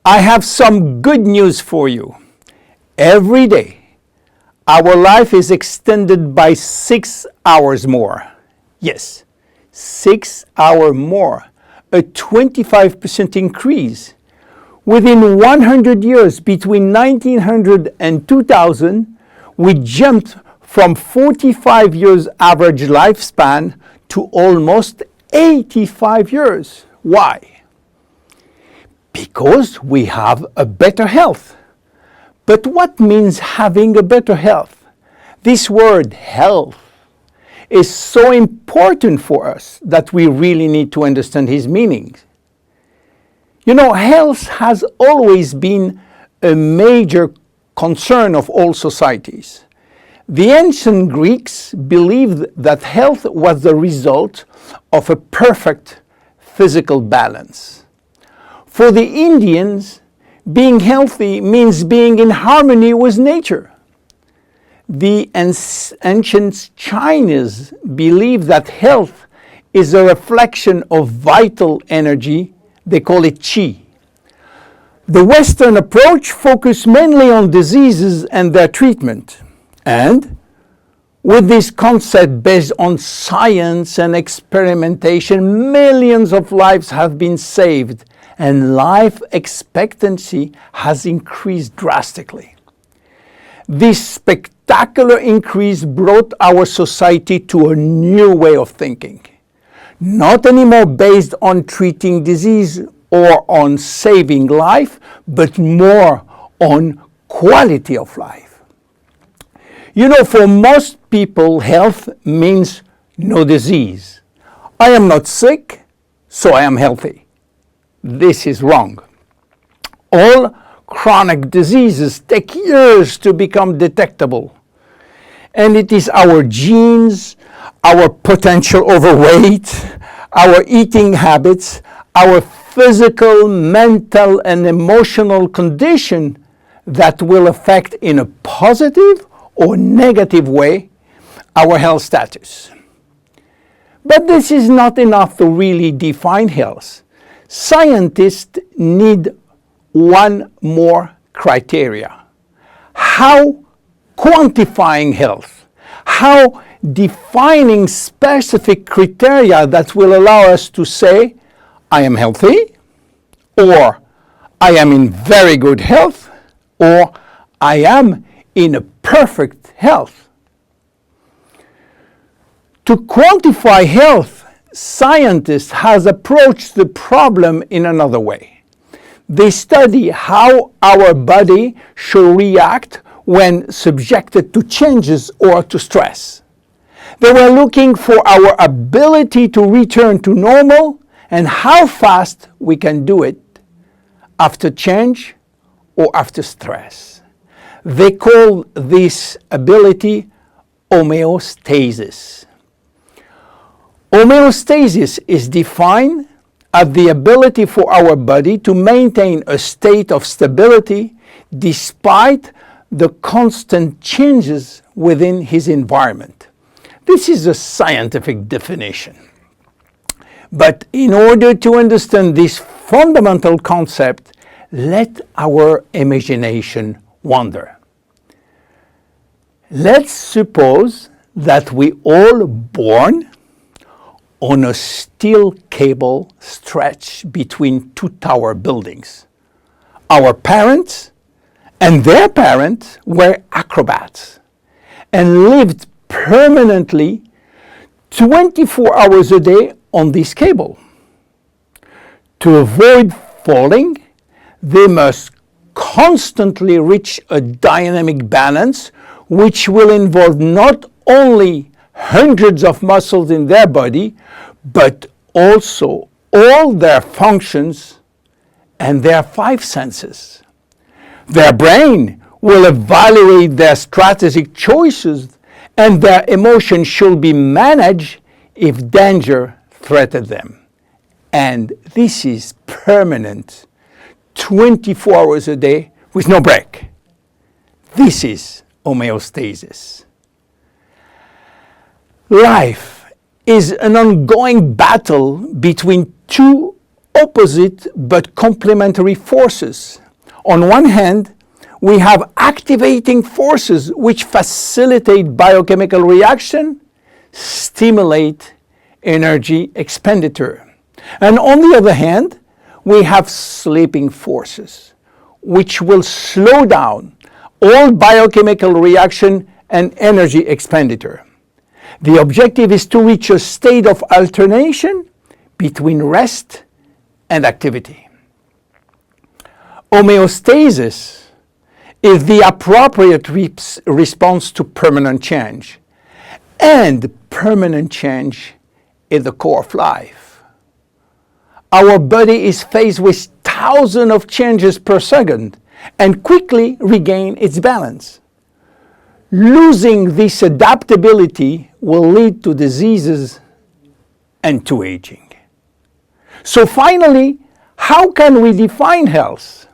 I have some good news for you. Every day, our life is extended by 6 hours more. Yes, 6 hours more, a 25% increase. Within 100 years, between 1900 and 2000, we jumped from 45 years average lifespan to almost 85 years. Why? Because we have a better health. But what means having a better health? This word health is so important for us that we really need to understand his meaning. You know, health has always been a major concern of all societies. The ancient Greeks believed that health was the result of a perfect physical balance. For the Indians, being healthy means being in harmony with nature. The ancient Chinese believe that health is a reflection of vital energy. They call it qi. The Western approach focuses mainly on diseases and their treatment. And with this concept based on science and experimentation, millions of lives have been saved and life expectancy has increased drastically. This spectacular increase brought our society to a new way of thinking, not anymore based on treating disease or on saving life, but more on quality of life. You know, for most people, health means no disease. I am not sick, so I am healthy. This is wrong. All chronic diseases take years to become detectable. And it is our genes, our potential overweight, our eating habits, our physical, mental, and emotional condition that will affect in a positive or negative way our health status. But this is not enough to really define health. Scientists need one more criteria. How quantifying health, how defining specific criteria that will allow us to say, I am healthy, or I am in very good health, or I am in a perfect health. To quantify health, scientists have approached the problem in another way. They study how our body should react when subjected to changes or to stress. They were looking for our ability to return to normal and how fast we can do it after change or after stress. They call this ability homeostasis. Homeostasis is defined as the ability for our body to maintain a state of stability despite the constant changes within his environment. This is a scientific definition. But in order to understand this fundamental concept, let our imagination wander. Let's suppose that we all born on a steel cable stretched between two tower buildings. Our parents and their parents were acrobats and lived permanently 24 hours a day on this cable. To avoid falling, they must constantly reach a dynamic balance, which will involve not only hundreds of muscles in their body, but also all their functions and their 5 senses. Their brain will evaluate their strategic choices, and their emotions should be managed if danger threatens them. And this is permanent, 24 hours a day with no break. This is homeostasis. Life is an ongoing battle between two opposite but complementary forces. On one hand, we have activating forces which facilitate biochemical reaction, stimulate energy expenditure. And on the other hand, we have sleeping forces which will slow down all biochemical reaction and energy expenditure. The objective is to reach a state of alternation between rest and activity. Homeostasis is the appropriate response to permanent change. And permanent change is the core of life. Our body is faced with thousands of changes per second and quickly regain its balance. Losing this adaptability will lead to diseases and to aging. So finally, how can we define health?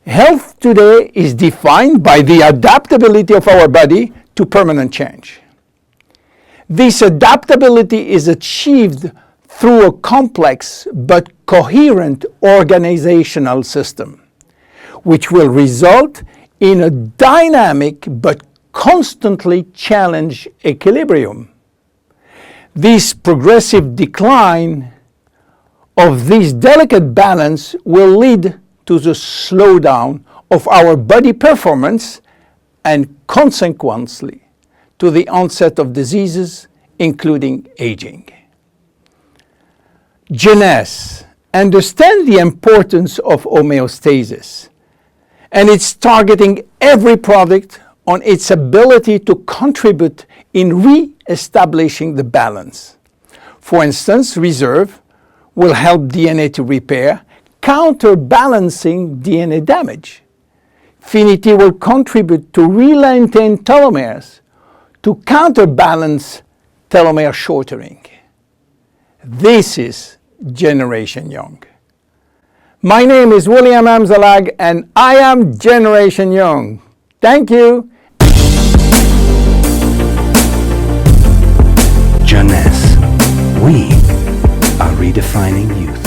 Health today is defined by the adaptability of our body to permanent change. This adaptability is achieved through a complex but coherent organizational system, which will result in a dynamic but constantly challenged equilibrium. This progressive decline of this delicate balance will lead to the slowdown of our body performance and consequently to the onset of diseases, including aging. Jeunesse understands the importance of homeostasis, and it's targeting every product on its ability to contribute in re-establishing the balance. For instance, Reserve will help DNA to repair, counterbalancing DNA damage. Finity will contribute to re-lengthen telomeres to counterbalance telomere shortening. This is Generation Young. My name is William Amzalag and I am Generation Young. Thank you. Jeunesse. We are redefining youth.